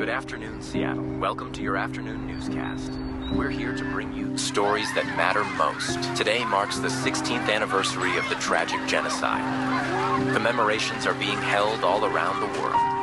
Good afternoon, Seattle. Welcome to your afternoon newscast. We're here to bring you stories that matter most. Today marks the 16th anniversary of the tragic genocide. Commemorations are being held all around the world.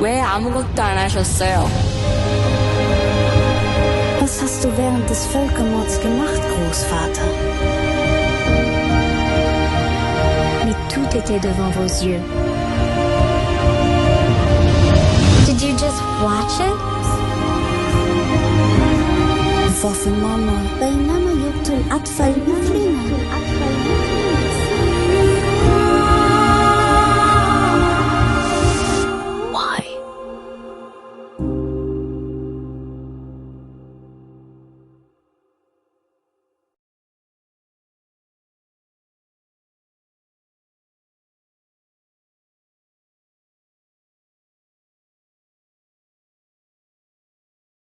왜 아무것도 안 하셨어요? Was hast du während des Völkermords gemacht, Großvater? Mais tout était devant vos yeux. Did you just watch it? وفي ماما بينما يقتل أطفال مثل